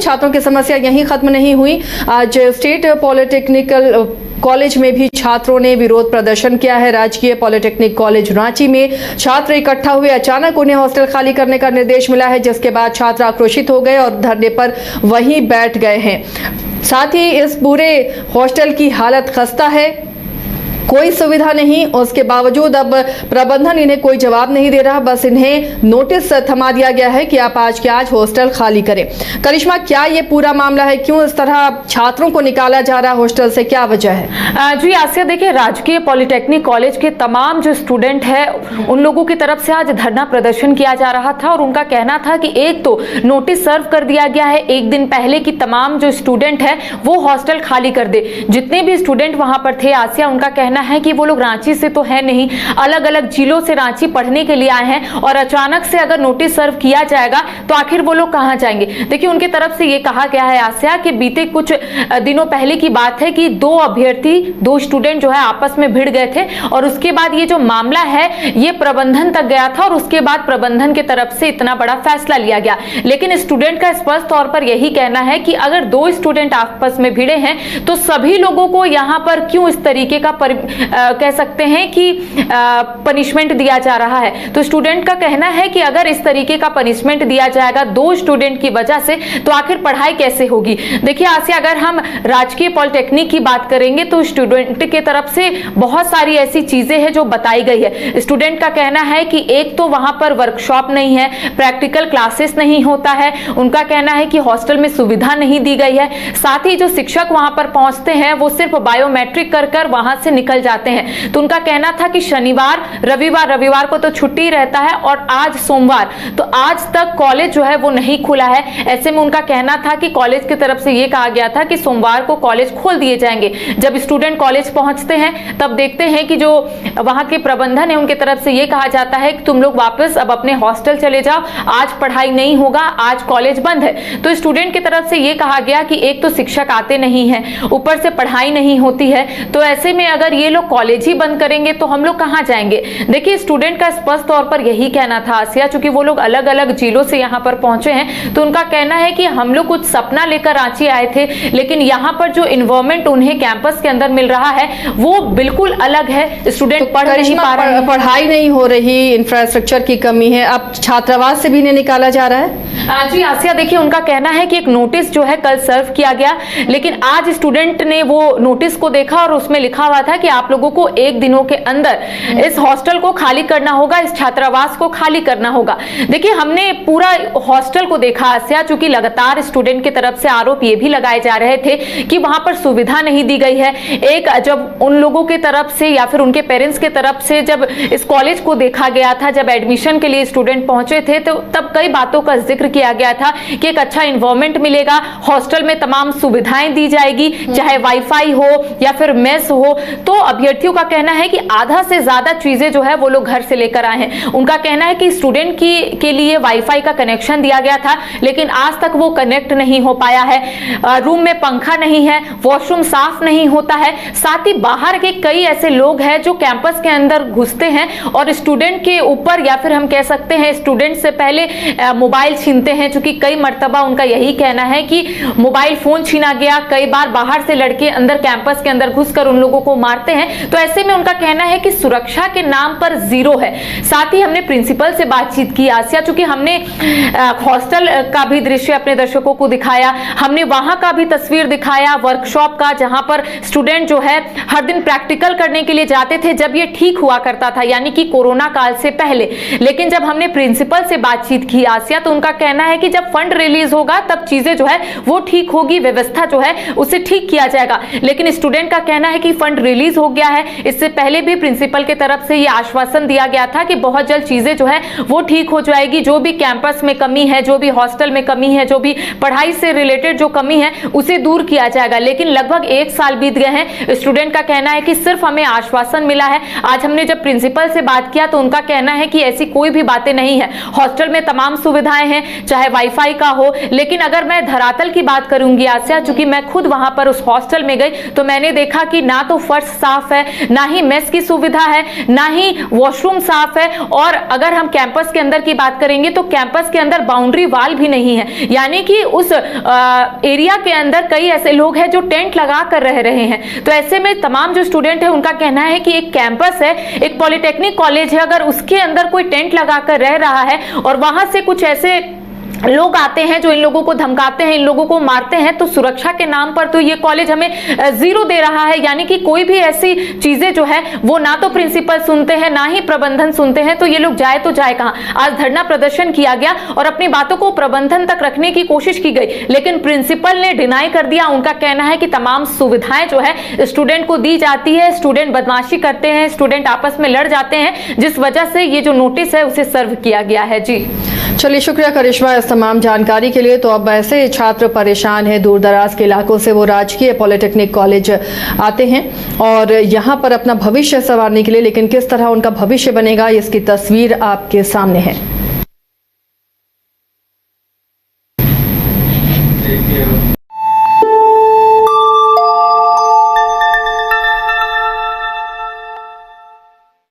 छात्रों की समस्या यहीं खत्म नहीं हुई। आज स्टेट पॉलिटेक्निकल कॉलेज में भी छात्रों ने विरोध प्रदर्शन किया है। राजकीय पॉलिटेक्निक कॉलेज रांची में छात्र इकट्ठा हुए। अचानक उन्हें हॉस्टल खाली करने का निर्देश मिला है, जिसके बाद छात्र आक्रोशित हो गए और धरने पर वहीं बैठ गए हैं। साथ ही इस पूरे हॉस्टल की हालत खस्ता है, कोई सुविधा नहीं। उसके बावजूद अब प्रबंधन इन्हें कोई जवाब नहीं दे रहा, बस इन्हें नोटिस थमा दिया गया है कि आप आज के आज हॉस्टल खाली करें। करिश्मा, क्या ये पूरा मामला है? क्यों इस तरह छात्रों को निकाला जा रहा है हॉस्टल से, क्या वजह है? जी आसिया, देखिए राजकीय पॉलिटेक्निक कॉलेज के तमाम जो स्टूडेंट है उन लोगों की तरफ से आज धरना प्रदर्शन किया जा रहा था और उनका कहना था कि एक तो नोटिस सर्व कर दिया गया है एक दिन पहले कि तमाम जो स्टूडेंट है वो हॉस्टल खाली कर दे। जितने भी स्टूडेंट वहां पर थे आसिया, उनका कहना है कि वो लोग रांची से तो है नहीं, अलग अलग जिलों से रांची पढ़ने के लिए आए हैं और अचानक से अगर नोटिस सर्व किया जाएगा तो आखिर वो लोग कहां जाएंगे। देखिए उनके तरफ से ये कहा गया है आसिया कि बीते कुछ दिनों पहले की बात है कि दो स्टूडेंट जो है आपस में भिड़ गए थे और उसके बाद ये जो मामला है ये प्रबंधन तक गया था और उसके बाद प्रबंधन की तरफ से इतना बड़ा फैसला लिया गया। लेकिन स्टूडेंट का स्पष्ट तौर पर यही कहना है कि अगर दो स्टूडेंट आपस में भिड़े हैं तो सभी लोगों को यहां पर क्यों इस तरीके का कह सकते हैं कि पनिशमेंट दिया जा रहा है। तो स्टूडेंट का कहना है कि अगर इस तरीके का पनिशमेंट दिया जाएगा दो स्टूडेंट की वजह से तो आखिर पढ़ाई कैसे होगी। देखिए आसिया, अगर हम राजकीय पॉलिटेक्निक की बात करेंगे तो स्टूडेंट के तरफ से बहुत सारी ऐसी चीजें हैं जो बताई गई है। स्टूडेंट का कहना है कि एक तो वहां पर वर्कशॉप नहीं है, प्रैक्टिकल क्लासेस नहीं होता है। उनका कहना है कि हॉस्टल में सुविधा नहीं दी गई है। साथ ही जो शिक्षक वहां पर पहुंचते हैं वो सिर्फ बायोमेट्रिक कर वहां से निकल जाते हैं। तो उनका कहना था कि शनिवार रविवार को तो छुट्टी रहता है और आज सोमवार, तो आज तक कॉलेज जो है वो नहीं खुला है। ऐसे में उनका कहना था कि कॉलेज की तरफ से ये कहा गया था कि सोमवार को कॉलेज खोल दिए जाएंगे। जब स्टूडेंट कॉलेज पहुंचते हैं तब देखते हैं कि जो वहां के प्रबंधन है उनके तरफ से ये कहा जाता है कि तुम लोग वापस अब अपने हॉस्टल चले जाओ, आज पढ़ाई नहीं होगा, आज कॉलेज बंद है। तो स्टूडेंट की तरफ से ये कहा गया कि एक तो शिक्षक आते नहीं है, ऊपर से पढ़ाई नहीं होती है, तो ऐसे में अगर ये लोग कॉलेज ही बंद करेंगे तो हम लोग कहां जाएंगे। देखिए स्टूडेंट का स्पष्ट तौर पर यही कहना था आसिया, चूंकि वो लोग अलग अलग जिलों से यहां पर पहुंचे हैं तो उनका कहना है कि हम लोग कुछ सपना लेकर रांची आए थे, लेकिन यहां पर जो एनवायरनमेंट उन्हें कैंपस के अंदर मिल रहा है वो बिल्कुल अलग है। स्टूडेंट तो पढ़ नहीं पा रहे हैं, पढ़ाई नहीं हो रही, इंफ्रास्ट्रक्चर की कमी है, अब छात्रावास से भी इन्हें निकाला जा रहा है। जी आसिया, देखिए उनका कहना है कि एक नोटिस जो है कल सर्व किया गया, लेकिन आज स्टूडेंट ने वो नोटिस को देखा और उसमें लिखा हुआ था कि आप लोगों को 1 दिनों के अंदर इस हॉस्टल को खाली करना होगा, इस छात्रावास को खाली करना होगा। देखिए हमने पूरा हॉस्टल को देखा आसिया, चूंकि लगातार स्टूडेंट की तरफ से आरोप ये भी लगाए जा रहे थे कि वहां पर सुविधा नहीं दी गई है। एक जब उन लोगों की तरफ से या फिर उनके पेरेंट्स की तरफ से जब इस कॉलेज को देखा गया था, जब एडमिशन के लिए स्टूडेंट पहुंचे थे तो तब कई बातों का जिक्र किया गया था कि एक अच्छा एनवायरनमेंट मिलेगा, हॉस्टल में तमाम सुविधाएं दी जाएगी, चाहे वाईफाई हो या फिर मेस हो। तो अभ्यर्थियों का कहना है कि आधा से ज्यादा चीजें जो है वो लोग घर से लेकर आए हैं। उनका कहना है कि स्टूडेंट के लिए वाईफाई का कनेक्शन दिया गया था, लेकिन आज तक वो कनेक्ट नहीं हो पाया है। रूम में पंखा नहीं है, वॉशरूम साफ नहीं होता है। साथ ही बाहर के कई ऐसे लोग हैं जो कैंपस के अंदर घुसते हैं और स्टूडेंट के ऊपर या फिर हम कह सकते हैं स्टूडेंट से पहले मोबाइल छीनते हैं, क्योंकि कई मर्तबा उनका यही कहना है कि मोबाइल फोन छीना गया। कई बार बाहर से लड़के अंदर कैंपस के अंदर घुसकर उन लोगों को मारते हैं। तो ऐसे में उनका कहना है कि सुरक्षा के नाम पर जीरो है। साथ ही हमने प्रिंसिपल से बातचीत की आसिया, चूंकि हमने हॉस्टल का भी दृश्य अपने दर्शकों को दिखाया, हमने वहां का भी तस्वीर दिखाया वर्कशॉप का, जहां पर स्टूडेंट जो है हर दिन प्रैक्टिकल करने के लिए जाते थे जब ये ठीक हुआ करता था, यानी कि कोरोना काल से पहले। लेकिन जब हमने प्रिंसिपल से बातचीत की आसिया, तो उनका कहना है कि जब फंड रिलीज होगा तब चीजें जो है वो ठीक होगी, व्यवस्था जो है उसे ठीक किया जाएगा। लेकिन स्टूडेंट का कहना है कि फंड रिलीज हो गया है, इससे पहले भी प्रिंसिपल की तरफ से ये आश्वासन दिया गया था कि बहुत जल्द चीजें जो है वो ठीक हो जाएगी। जो भी कैंपस में कमी है, जो भी हॉस्टल में कमी है, जो भी पढ़ाई से रिलेटेड जो कमी है उसे दूर किया जाएगा। लेकिन लगभग 1 साल बीत गए हैं। स्टूडेंट का कहना है कि सिर्फ हमें आश्वासन मिला है। आज हमने जब प्रिंसिपल से बात किया तो उनका कहना है कि ऐसी कोई भी बातें नहीं है, हॉस्टल में तमाम सुविधाएं हैं, चाहे वाईफाई का हो। लेकिन अगर मैं धरातल की बात करूंगी आसिया, चूंकि मैं खुद वहां पर उस हॉस्टल में गई तो मैंने देखा कि ना तो फर्श साफ है, ना ही मेस की सुविधा है, ना ही वॉशरूम साफ है। और अगर हम कैंपस के अंदर की बात करेंगे तो कैंपस के अंदर बाउंड्री वाल भी नहीं है, यानी कि उस एरिया के अंदर कई ऐसे लोग हैं जो टेंट लगा कर रह रहे हैं। तो ऐसे में तमाम जो स्टूडेंट है उनका कहना है कि एक कैंपस है, एक पॉलिटेक्निक कॉलेज है, अगर उसके अंदर कोई टेंट लगाकर रह रहा है और वहां से कुछ ऐसे लोग आते हैं जो इन लोगों को धमकाते हैं, इन लोगों को मारते हैं, तो सुरक्षा के नाम पर तो ये कॉलेज हमें 0 दे रहा है। यानी कि कोई भी ऐसी चीजें जो है वो ना तो प्रिंसिपल सुनते हैं, ना ही प्रबंधन सुनते हैं, तो ये लोग जाए तो जाए कहां। आज धरना प्रदर्शन किया गया और अपनी बातों को प्रबंधन तक रखने की कोशिश की गई, लेकिन प्रिंसिपल ने डिनाई कर दिया। उनका कहना है कि तमाम सुविधाएं जो है स्टूडेंट को दी जाती है, स्टूडेंट बदमाशी करते हैं, स्टूडेंट आपस में लड़ जाते हैं, जिस वजह से ये जो नोटिस है उसे सर्व किया गया है। जी चलिए, शुक्रिया करिश्मा इस तमाम जानकारी के लिए। तो अब ऐसे छात्र परेशान हैं दूर दराज के इलाकों से, वो राजकीय पॉलिटेक्निक कॉलेज आते हैं और यहाँ पर अपना भविष्य संवारने के लिए, लेकिन किस तरह उनका भविष्य बनेगा इसकी तस्वीर आपके सामने है।